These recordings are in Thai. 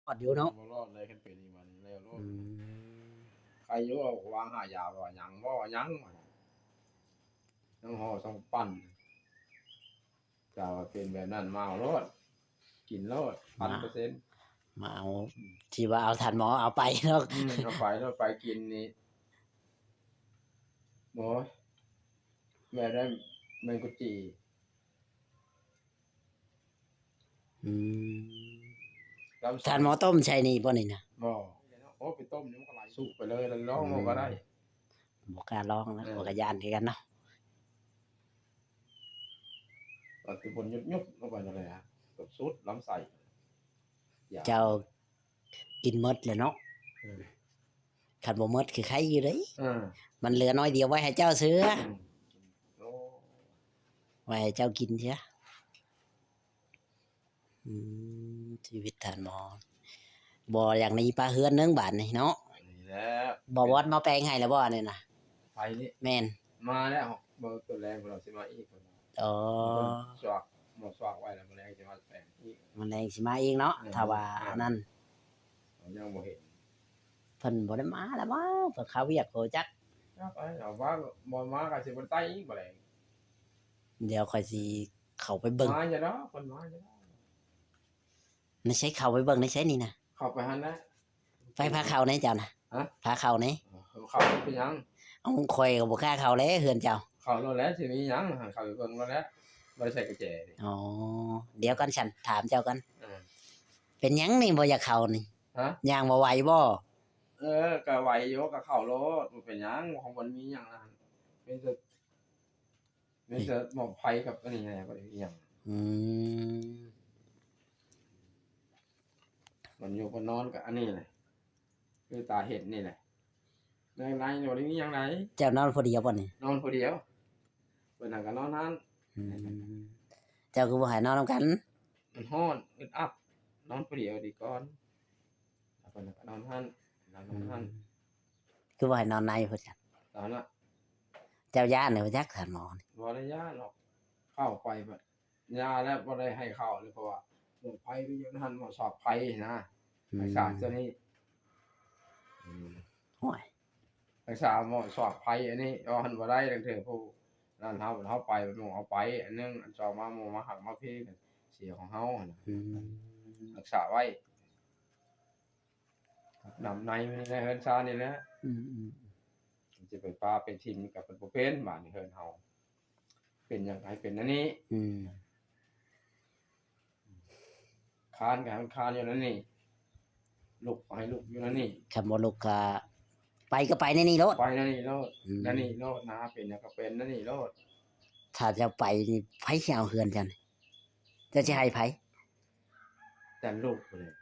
อดอยู่เนาะบ่รอดเลยคันเป็นอีกบัดนี้แล้วโลอืดมใครอยู่เอาวางหายาว่าหยังบ่ว่าหยังต้องห่อต้องปั้นจะว่าเป็นแบบนั้นมาเอาโลดกินโลด มา 1,000% มาเอาที่ว่าเอาทันหมอเอาไปเนาะ เอาไปแล้วไปกินนี่โอ้ยแม่ได้แมงกุจี อืม ลำไส้ ทานหมอต้มใช่นี่บ่นี่นะ บ่โอ้ไปต้มนี่มันก็ไหลสุกไปเลยแล้วร้องมันก็ได้ บ่กล้าลองนะบ่กล้าย่านคือกันเนาะ ก็คือบนยุบๆลงไปนั่นแหละกับสุดลำไส้อย่า เจ้ากินหมดเลยเนาะคันบ่หมดคือใครอยู่เด้ย เออ มันเหลือน้อยเดียวไว้ให้เจ้าซื้อ โอ้ ไว้ให้เจ้ากินเสียชีวิตทานหมอบ่อย่างนี้ปลาเฮือนนึงบาทนี่เนาะ นี่แหละ บ่วอดมาแปลงให้แล้วบ่นี่น่ะ ไปนี่ แม่น มาแล้วบ่ตัวแรงของเราสิมาอีกคน อ๋อ สวกหมดสวกไว้แล้วแมลงจะมาแปลงอีก มันแรงสิมาเองเนาะถ้าว่าอันนั้น เรายังบ่เห็น เพิ่นบ่ได้มาแล้วบ่เพิ่นเขาเวียกโหจัก ครับไอ้เอาว่าบ่มาก็สิบ่ได้อีกแมลง เดี๋ยวค่อยสิเข้าไปเบิ่ง มาจะเนาะคนมาจะเนาะ ในใช้เข้าไปเบิ่งในใช้นี่นะ เข้าไปหั่นนะ ไปพาเข้าในเจ้าน่ะ ฮะ พาเข้าใน เข้าไปยัง เอาข่อยก็บ่กล้าเข้าแล้วเฮือนเจ้า เข้าแล้วแหล้วสิมีหยังเข้าไปเบิ่งแล้วแหละบ่ได้ใส่กุญแจนี่ อ๋อเดี๋ยวก่อนฉันถามเจ้ากัน เออ เป็นหยังนี่บ่อยากเข้านี่ ฮะ ย่างบ่ไหวบ่ ก็ไหวอยู่ก็เข้ารถบ่เป็นหยังของมันมีหยังนะเป็นแต่หมอกไผกับอันนี้ไงบ่ได้อีหยัง อืม มันอยู่บนนอนกับอันนี้แหละคือตาเห็นนี่แหละในในบ่ได้มีหยังไหน เจ้านอนผู้เดียวบ่นี่ นอนผู้เดียวเพิ่นน่ะก็นอนนั้น อืมเจ้าคือบ่ให้นอนนำกัน มันร้อนอึดอัดนอนผู้เดียวดีก่อนแล้วเพิ่นน่ะก็นอนหั่นนอนหั่น คือบ่ให้นอนในเพิ่นกัน ตอนน่ะ เจ้าย่านนี่บ่จักถามหมอนี่ บ่ได้ย้านหรอกเข้าไปบัดยาแล้วบ่ได้ให้เข้าเลยเพราะว่าหมอกไผไปอยู่หั่นหมอสอบไผนะรักษาตัวนี้ โอ้ย รักษาหมอสอบไผอันนี้เอาหันบ่ได้จังเทื่อผู้นั่นเฮาไปมันบ่เอาไปอันนึงอันสองมาหมู่มาหักมาเพกันเสียของเฮาหั่นน่ะ อืม รักษาไว้นำในมันในเฮือนซานี่แหละ อืม สิไปปาไปทิ่มกับเพิ่นบ่เป็นบาดนี้เฮือนเฮาเป็นหยังไงเป็นอันนี้ อืม คานก็ให้มันคานอยู่นั่นนี่ลุกก็ให้ลุกอยู่นั่นนี่ คันบ่ลุกก็ก็ไปในนี่โลด ไปนั่นนี่โลด อืม นั่นนี่โลดนะเป็นหยังก็เป็นนั่นนี่โลด ถ้าเจะไปนี่ไผสิเอาเฮือนจันเจะสิให้ไผ ยันลูกพุ่นแหละ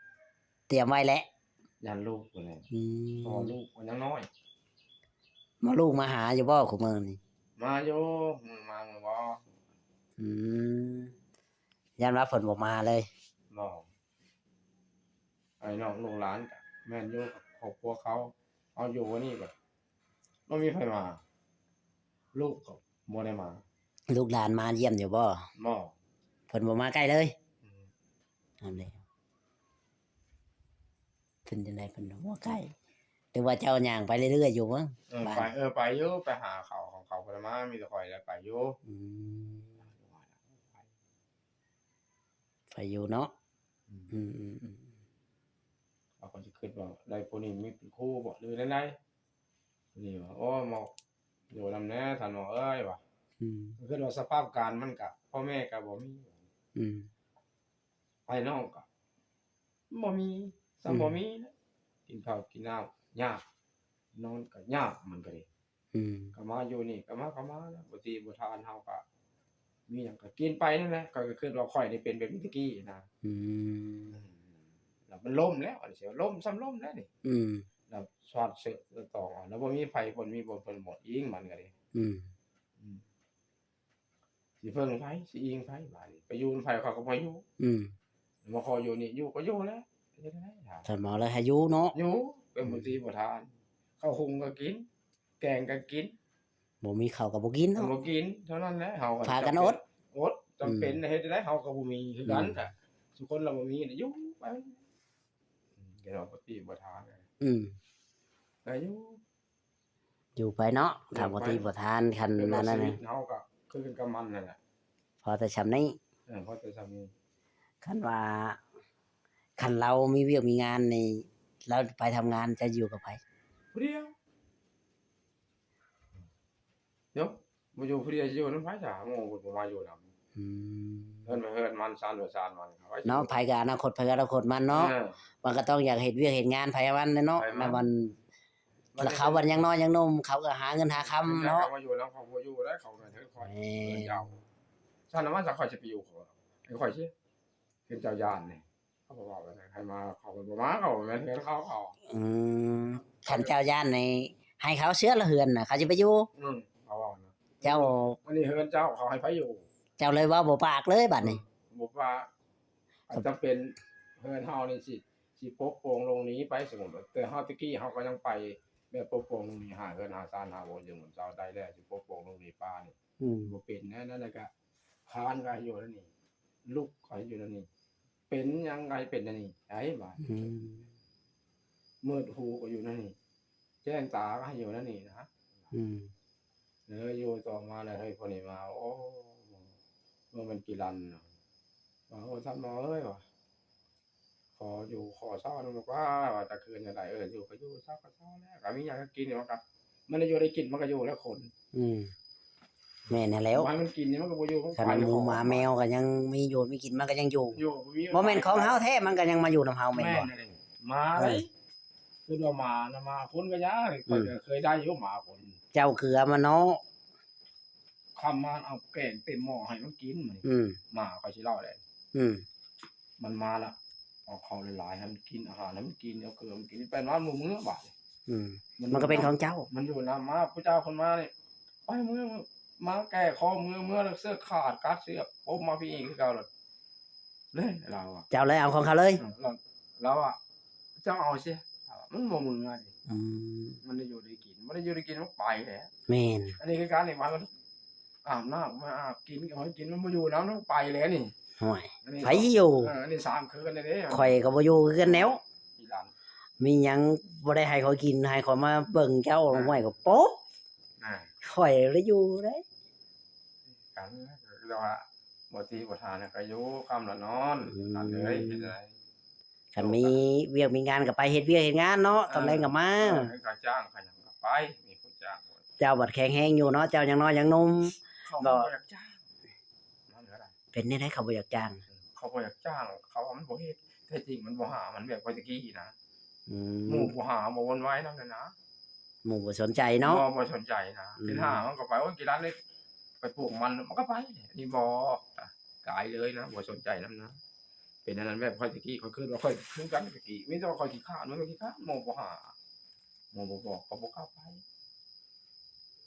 เตรียมไว้แล้ว ยันลูกพุ่นแหละ อืม พอลูกมันยังน้อย มาลูกมาหาอยู่บ่คุมื้อนี่ มาอยู่มาเมื่อบ่ อืมยันว่าเพิ่นบ่มาเลย น้องไอ้น้องลูกหลานก็แม่นอยู่กับครอบครัวเขาเอาอยู่วันนี้ก็บ่มีไผมา ลูกก็บ่ได้มา ลูกหลานมาเยี่ยมอยู่บ่ บ่ เพิ่นบ่มาใกล้เลย อืม นั่นแหละเพิ่นจังได๋เพิ่นบ่มาใกล้หรือว่าเจ้าย่างไปเรื่อยๆอยู่มั้ง ไปอยู่ไปหาเขาของเขาเพิ่นมามีแต่ข่อยแล้วไปอยู่ อืมไปอยู่เนาะอืม เอาก็สิคิดว่าได้ผู้นี้มีเป็นครูบ่หรือจังไดนี่ว่าโอ้หมอกอยู่นำแน่ท่านหมอเอ้ยว่ะ อืม คือว่าสภาพการมันก็พ่อแม่ก็บ่มี อืม ไอ้น้องก็บ่มีซ้ำบ่มีนะกินข้าวกินน้ำยากนอนก็ยากมันก็ดิ อืม ก็มาอยู่นี่ก็มาแล้วบ่ตีบ่ทานเฮาก็มีหยังก็กินไปนั่นแหละก็คิดว่าข่อยนี่เป็นแบบนี้ตะกี้นะ อืม แล้วมันล่มแล้วอันนี้สิว่าล่มซ้ำล่มแล้วนี่ อืม แล้วสอดเสือต่อแล้วบ่มีไผบ่มีบ่เพิ่นหมดอิงมันก็ดิ อืม สิเพิ่งไผสิอิงไผบาดนี้ไปอยู่ไผเขาก็บ่อยู่ อืม มาขออยู่นี่อยู่ก็อยู่แล้วเฮ็ดได้ล่ะ ท่านหมอเลยให้อยู่เนาะ อยู่เป็นบ่ตีบ่ทานข้าวหุงก็กิน แกงก็กิน บ่มีข้าวก็บ่กินเนาะ บ่กินเท่านั้นแหละเฮาก็ พากันอด จำเป็นเฮ็ดได้เฮาก็บ่มีคือกันค่ะทุกคนเราบ่มีอยู่ไป เดี๋ยวเราปฏิบัติทานเลย อืม แต่อยู่ อยู่ไปเนาะถ้าบ่ที่บ่ทานคัน คือ นั้น ชี น่ะ วิตเฮาก็คือกันกับมันนั่นแหละ พอแต่ชำนี้ เพราะแต่สามี คันว่าคันเรามีเวียกมีงานนี่เราไปทำงานจะอยู่กับไผ ผู้เดียวเดี๋ยวบ่อยู่ผู้เดียวสิอยู่นำไผจ้ะโง่เพิ่นบ่มาอยู่นำ อืม เฮือนมันซานบ่ซานมันเขาไว้สิ เนาะไผก็อนาคตไผก็อนาคตมันเนาะ เออ มันก็ต้องอยากเฮ็ดเวียกเฮ็ดงานไผมันเนาะ ไผมัน แล้วมันแล้วเขาวันยังน้อยยังหนุ่มเขาก็หาเงินหาคำเนาะ เขามาอยู่แล้วเขาบ่อยู่แล้วเขาก็เถิดคอย แม่ เพิ่นเจ้าซั่นน่ะมันจะค่อยสิไปอยู่เขาให้ค่อยสิเป็นเจ้าย่านนี่เขาก็บอกว่าให้มาเขาก็บ่มาเขาแม่นเฮือนเขา อืมคันเจ้าย่านในให้เขาเชื้อละเฮือนน่ะเขาสิไปอยู่ เขาว่านะ เจ้า อันนี้เฮือนเจ้าเขาให้ไผอยู่ เจ้าเลยเว้าบ่ปากเลยบัดนี้ บอกว่าอาจจะเป็นเฮือนเฮานี่สิปกโปรงลงนี้ไปสมมุติว่าแต่เฮาตะกี้เฮาก็ยังไปแบบปกโปรงลงนี้หาเฮือนหาซ่านหาบ่อยู่เหมือนเจ้าได้แล้วสิปกโปรงลงนี้ป้านี่ อืม บ่เป็นนั่นแหละก็คานก็อยู่นั่นนี่ลูกก็อยู่นั่นนี่เป็นยังไงเป็นนั่นนี่ไอ้บ่า อืม มืดหูก็อยู่นั่นนี่แจ้งตาก็อยู่นั่นนี่นะ อืม เลยอยู่ต่อมาแล้วเฮ้ยคนนี้มาโอ้เมื่อมันกี่ลันน่ะว่าโอ้ท่านหมอเอ้ยว่ะขออยู่ขอเช้าหนึงบอกว่าตะคืนอะไรอยู่ก็อยู่เช้าก็เช้าแล้วก็มีหยังก็กินอยู่มันก็มันได้อยู่ได้กินมันก็อยู่แล้วคน อืมแม่นแล้ว มันกินนี่มันก็บ่อยู่ คันหมูหมาแมวก็ยังมีอยู่มีกินมันก็ยังอยู่ อยู่ บ่แม่นของเฮาแท้มันก็ยังมาอยู่นำเฮาแม่น แม่ บ่ นเลยมาเลยคือเรามานะมาคนก็ยาเคยได้อยู่หมาคน เจ้าเกลือมันเนาะ คำมาเอาแกงเต็มหม้อให้มันกินมัน อืม หมาก็สิเล่าได้ อืม มันมาละเอาเขาหลายๆให้มันกินอาหารให้มันกินเอาเกลือมันกินเป็นว่ามื้อบาด อืมมันก็เป็นของเจ้า มันอยู่นำมาผู้เจ้าคนมานี่ไปมือมาแก้คอมือแล้วเสื้อขาดกัดเสื้อปบมาพี่อีกคือเก่าเลยเลยเราอ่ะ เจ้าเลยเอาของเขาเลย เราอ่ะเจ้าเอาสิมันบ่มือไง อืม มันได้อยู่ได้กินมันได้อยู่ได้กินมันไปแหละ แม่น อันนี้คือการนี่มันอาบน้ำมาอาบกินก็ให้กินมันบ่อยู่น้ำมันไปแล้วนี่ ห่วย อันนี้ ไผอยู่ อันนี้3คืนเลยเด้ ข่อยก็บ่อยู่คือกันแนว อีหลาน มีหยังบ่ได้ให้เขากินให้เขามาเบิ่งเจ้าห่วยก็โป๊ะ อ่า ข่อยเลยอยู่เด้ กันเราว่าบ่ตีบ่ทานก็อยู่ค่ำละนอนนั่นเลยเฮ็ดได้ คันมีเวียกมีงานก็ไปเฮ็ดเวียกเฮ็ดงานเนาะตอนแรกก็มา ให้ค่าจ้างค่าหยังก็ไปมีคนจ้างหมด เจ้าบัดแข็งแรงอยู่เนาะเจ้ายังน้อยยังหนุ่ม เขาบ่อยากจ้างนั่นก็ได้ เป็นได้ได้เขาบ่อยากจ้าง เขาบ่อยากจ้างเขาว่ามันบ่เฮ็ดแท้จริงมันบ่หามันแบบว่าตะกี้นะ อื หมู่บ่หาบ่วนไว้นำนั่นนะ หมู่บ่สนใจเนาะ บ่สนใจนะเป็นหามันก็ไปว่ากี่ร้านเลยไปปลูกมันก็ไปนี่บ่กายเลยนะบ่สนใจนำนะเป็นอันนั้นแบบค่อยตะกี้ค่อยคือว่าค่อยคือกันตะกี้มีแต่ว่าค่อยขี้คร้านมันก็ขี้คร้านหมู่บ่หาหมู่บ่บอกก็บ่กล้าไป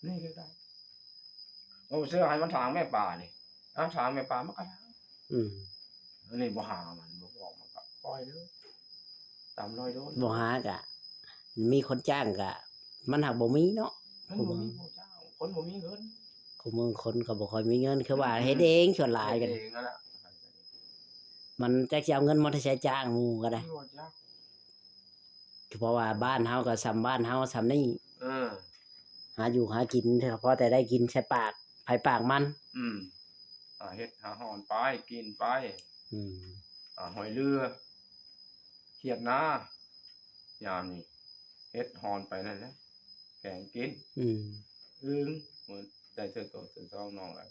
นี่คือได้โอ้เสื้อให้มันถางแม่ป่านี่ถางแม่ป่ามันก็ถาง อืม อันนี้บ่หามันบ่บอกมันก็ปล่อยเลยตามรอยโดน บ่หากะ มีคนจ้างกะ มันหักบ่มีเนาะ มันบ่มีผู้เจ้าคนบ่มีเงิน คุมือคนก็บ่ค่อยมีเงินคือว่าเฮ็ดเองส่วนหลายกัน เองนั่นแหละ มันจักสิเอาเงินมาใช้จ้างหมู่ก็ได้ มีบ่จ้า เพราะว่าบ้านเฮาก็ซ้ำบ้านเฮาซ้ำนี่ เออ หาอยู่หากินเถอะพอแต่ได้กินใช้ปากไผปากมัน อืมเฮ็ดหาหอนไปกินไป อืม หอยเรือเขียดนายามนี้เฮ็ดหอนไปนั่นแหละแกงกิน อืม อึ้งเหมือนได้เทื่อโตเทื่อสองน้องแล้ว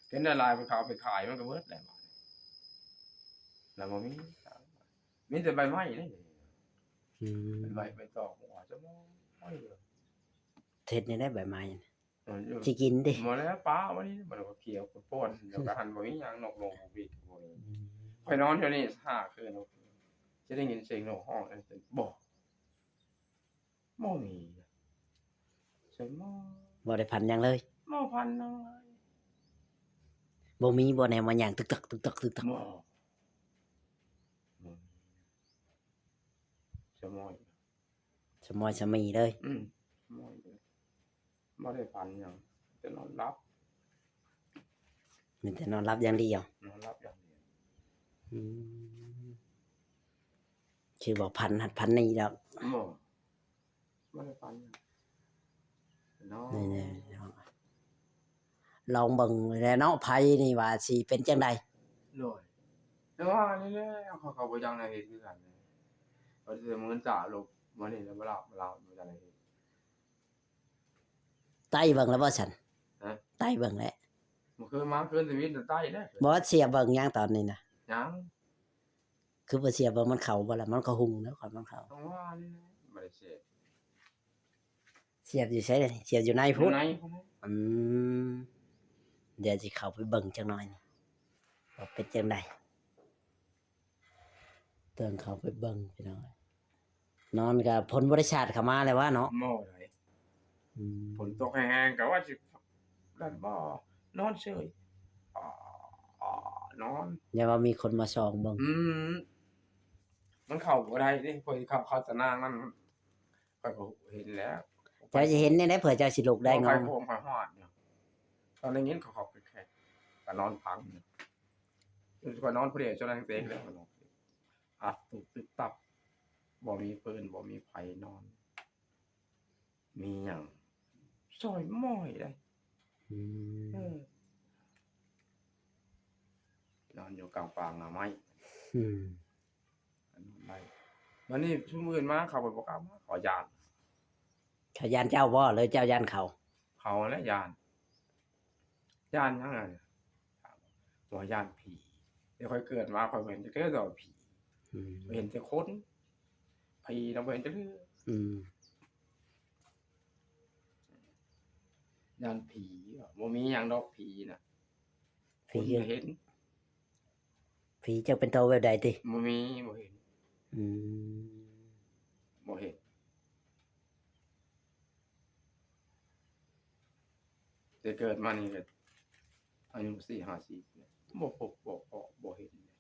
เห็นละลายมันเขาเอาไปขายมันก็เบิดแล้วแล้วบ่มีแต่ใบไม้นี่ อืม ใบตอกหัวจะมองไม่เหลือ เฮ็ดนี่ได้ใบไม้ อยู่ สิกินดิ หมดแล้วป้าวันนี้มันก็เกี่ยวกับป้นเดี๋ยวก็หันบ่มีหยังนกลงบิดบ่มีไปนอนเดี๋ยวนี้5คืนจะได้ยินเสียงนกฮ้องบ่มีใช่บ่ บ่ได้พันหยังเลย บ่พันเลย บ่มีบ่แนวมาหยังตึกตักตึกตักตึกตัก บ่จะมอย สมอยสมีเลย มอยเลยบ่ได้พันหยังจะนอนรับ มีแต่นอนรับอย่างเดียวน อนรับอย่างเดียว อืม คือบอกพันหัดพันนี่ดอก บ่บ่ได้ฟันเนาะ นี่ลองเบิ่งแล้วเนาะไผนี่ว่าสิเป็นจังได๋ โดยแต่ว่านี่แหละเขาบ่ยังได้เฮ็ดคือกันก็สิมื้อจ่าลบมื้อนี้แล้วบ่ลาบ่จังได๋เฮ็ด ไต้เบิ่งแล้วบ่ซั่น ฮะ ไต้เบิ่งแล้ว มันคือมาคืนชีวิตน่ะใต้เด้ บ่เสียเบิ่งยังตอนนี้นะ ยัง คือบ่เสียเบิ่งมันเข้าบ่ล่ะมันก็หุงแล้วก่อนมันเข้า ต้องว่านี่แหละบ่ได้เสพ เสียบอยู่ไสเด้เสียบอยู่ใน อยู่ พุ่น ในพุ่นนะ อืมเดี๋ยวสิเข้าไปเบิ่งจักหน่อยนี่ว่าเป็นจังได๋เติงเข้าไปเบิ่งพี่น้องนอนก็ผลบริษัทเข้ามาแล้วว่าเนาะ หม้อได้ อืม ฝนตกแห้งๆก็ว่าสินั่นบ่นอนเฉยนอน อย่าว่ามีคนมาส่องเบิ่ง มันเข้าบ่ได้เด้เพิ่นเข้าตะนางนั่นข้อยก็เห็นแล้ว เจ้าจะเห็นได้เผื่อเจ้าสิลุกได้ ไง งอ โคมไฟฮอดเนี่ยตอนนี้ยินเขาเข้าไปแค่ก็นอนพังเนี่ยก็นอนผู้เดียวจนนั้นเต็งแล้วก็นอนอัดตุบตึบตับบ่มีปืนบ่มีไผนอน มีหยังซอยม้อยได้ อืม นอนอยู่กลางป่าหน่อไม้ อืม นอนได้วันนี้ชุมอื่นมาเขาไปบอกว่าขอยาน เขายานเจ้าบ่หรือเจ้ายานเขา เขาและยานยังไงตัวยานผีเดี๋ยวค่อยเกิดมาค่อยเห็นจะเกิดต่อผี อืม เห็นจะคนผีเราเห็นจะเลือ อืม ยานผีบ่มีหยังดอกผีน่ะ ผี คนเห็น ผีเจ้าเป็นตัวแบบใดติ บ่มีบ่เห็น อืม บ่เห็นแต่เกิดมานี่ก็อายุ4-50เนี่ยบ่พบบ่เห็นเลย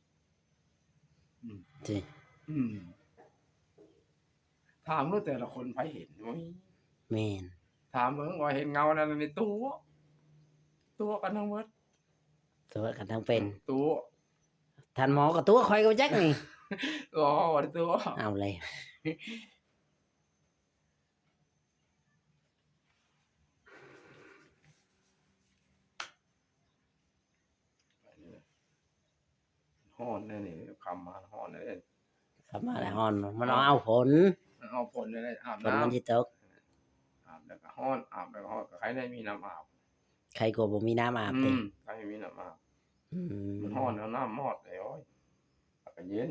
อืม ติ ถามว่าแต่ละคนไผเห็นบ่มี แม่น ถามเบิ่งว่าเห็นเงานั่นในตัวกันทั้งหมด ตัวกันทั้งเป็น ตัว ท่านหมอก็ตัวข่อยก็จักนี่ อ๋อตัว เอาเลย ฮ้อนแน่นี่คำมาฮ้อนแน่ ครับมาแล้วฮอนมันเอาผล เอาผลเลยอาบ ผล น้ำ มันสิตก อาบแล้วก็ฮ้อนอาบแล้วก็ฮ้อนก็ใครได้มีน้ำอาบ ใครก็บ่มีน้ำอาบติ ใครมีน้ำอาบ อืม มันฮ้อนแล้วน้ำมอดเลยโอ้ยแล้วก็เย็น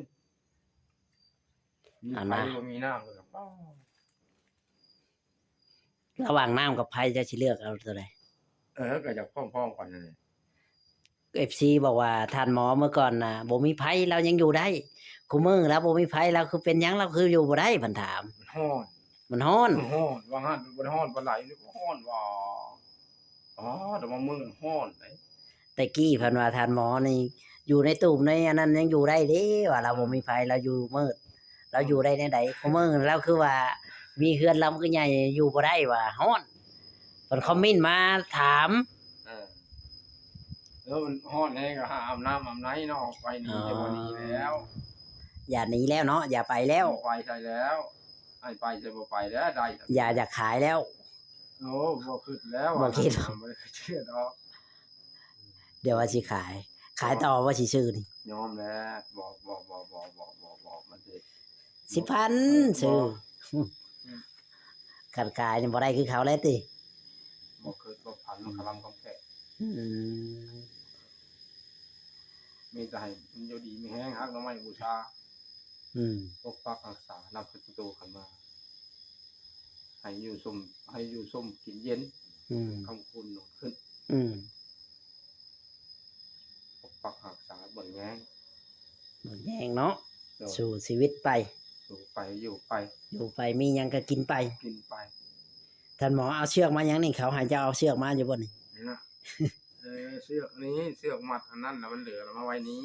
มี อัน ใคร น่ะ บ่มีน้ำเลยก็ป้า ระหว่างน้ำกับไผเจะสิเลือกเอาตัวใด ก็อยากพร้อมๆกันนั่นแหละ FC บอกว่าท่านหมอเมื่อก่อนน่ะบ่มีไผเรายังอยู่ได้คุมื้อแล้วบ่มีไผเราคือเป็นหยังเราคืออยู่บ่ได้เพิ่นถาม มันฮ้อน มันฮ้อน ฮ้อนว่างั้นบ่ฮ้อนปานไหลนี่ฮ้อนว่าอ๋อแต่ว่ามื้อฮ้อนได้ แต่กี้เพิ่นว่าท่านหมอนี่อยู่ในตูมในอันนั้นยังอยู่ได้เด้ว่าเราบ่มีไผเราอยู่มืดเราอยู่ได้ในใดคุมื้อเราคือว่ามีเฮือนลำคือใหญ่อยู่บ่ได้ว่าฮ้อนเพิ่นคอมเมนต์มาถาม เออแล้วมันฮ้อนแห้งก็หาอาบน้ำอาบไหนเนาะไปนี่จะบ่หนีแล้ว อย่าหนีแล้วเนาะอย่าไปแล้ว บ่ไปใช่แล้วให้ไปจะบ่ไปแล้วได้ อย่าอยากขายแล้ว โอ้บ่คิดแล้ว บ่คิด บ่ได้เชื่อดอก เดี๋ยวว่าสิขาย ขายต่อว่าสิซื้อนี่ ยอมแล้วบ่มันสิ 10,000ซื้อคันขายนี่บ่ได้คือเขาแล้วติ บ่คิดบ่พันมันคลำคำแค่ อืม มีแต่ให้มันอยู่ดีมีแห้งฮักหน่อไม้บูชา อืม ปกปักรักษานำประตูขึ้นมาให้อยู่ส้มกินเย็น อืม คำคุณขึ้น อืม ปกปักรักษาบ่แย้ง บ่แย่งเนาะ เดี๋ยว สู่ชีวิตไป อยู่ไปอยู่ไป อยู่ไปมีหยังก็กินไป กินไป ท่านหมอเอาเชือกมาหยังนี่เขาให้เจ้าเอาเชือกมาอยู่บ่นี่ นี่นะเสือกนี้เสือกมัดอันนั้นน่ะมันเหลือแล้วมาไว้นี้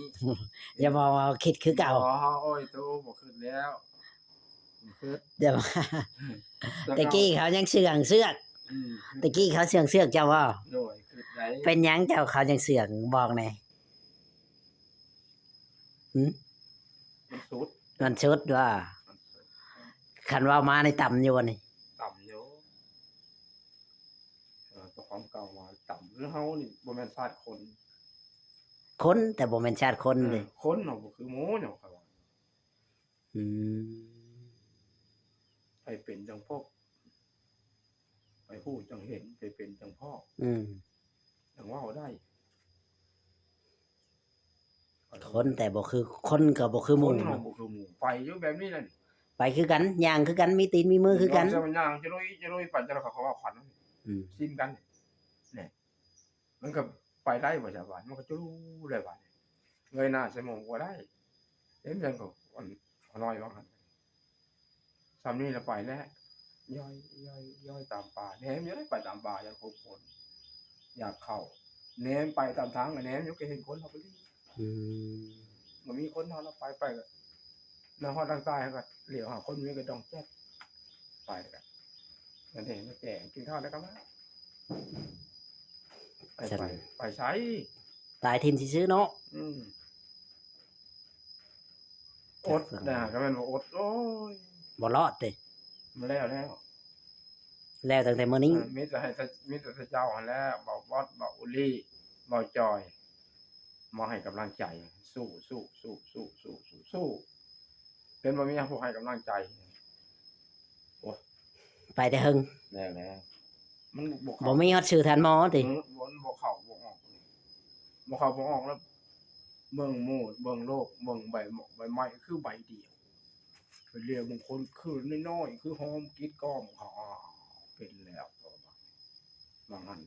อย่าบอกว่าคิดคือเก่า อ๋อโอ้ยโตบ่ขึ้นแล้วขึ้น เดี๋ยวว่าตะกี้เขายังเสือกเสือก อืม ตะกี้เขาเสือกเจ้าว่า โดยขึ้นได้ เป็นหยังเจ้าเขายังเสือกบอกแหน่ มันสุด มันชุดว่า คันว่ามาในต่ำอยู่วันนี้ ต่ำอยู่ตัวความเก่ามาต่ำแล้วเฮานี่บ่แม่นชาติคน คนแต่บ่แม่นชาติคนเลย คนเนาะบ่คือหมูเนาะครับว่า อืม ไปเป็นจังพวกไปพูดจังเห็นไปเป็นจังพ่อ อืม จังเว้าได้ คนแต่บ่คือคนก็บ่คือห ค มู่ นเนาะบ่คือหมูไปอยู่แบบนี้นั่น ไปคือกันย่างคือกันมีตีนมีมือคือกัน จะมันย่างจะลุยไปจะเขาว่าขวัญ อืม ซิมกันเนี่ยมันก็ไปได้บ่จ้ะว่ามันก็จะรู้ได้ว่าเงยหน้าใส่หมองบ่ได้เห็นจังก็อ่อนน้อยว่าหั่นซ้ำนี้ละไปแล้วย่อยตามป่าแหนมอยู่ได้ไปตามป่าอย่างพบคนอยากเข้าแหนมไปตามทางก็แหนมอยู่ก็เห็นคนเราไปดิ อืม มันมีคนเราไปก็แล้วฮอดทางใต้ก็เหลียวหาคนมีก็ต้องแจ๊กไปกันนั่นเองมาแจกกินข้าวแล้วก็มาไปใช้ ตายทินซื่อๆเนาะ อดนะก็แม่นว่าอดโอ้ย บ่รอดเด้ มาแล้ว แล้วตั้งแต่มื้อนี้ มีแต่เจ้าหันแหล้วบอกบอสบอกอุลี่บอกจอยมาให้กำลังใจสู้เป็นบ่มีผู้ให้กำลังใจ ไปแต่หึง แล้วมันบ่ บ่มีฮอดชื่อท่านหมอติ บ่เข้าบ่ออกบ่เข้าบ่ออกแล้วเบิ่งโมดเบิ่งโลกเบิ่งใบหมอกใบไม้คือใบเดียวเป็นเรียกบางคนคือน้อยๆคือหอมกิดก้อมเขาเป็นแล้วบางอัน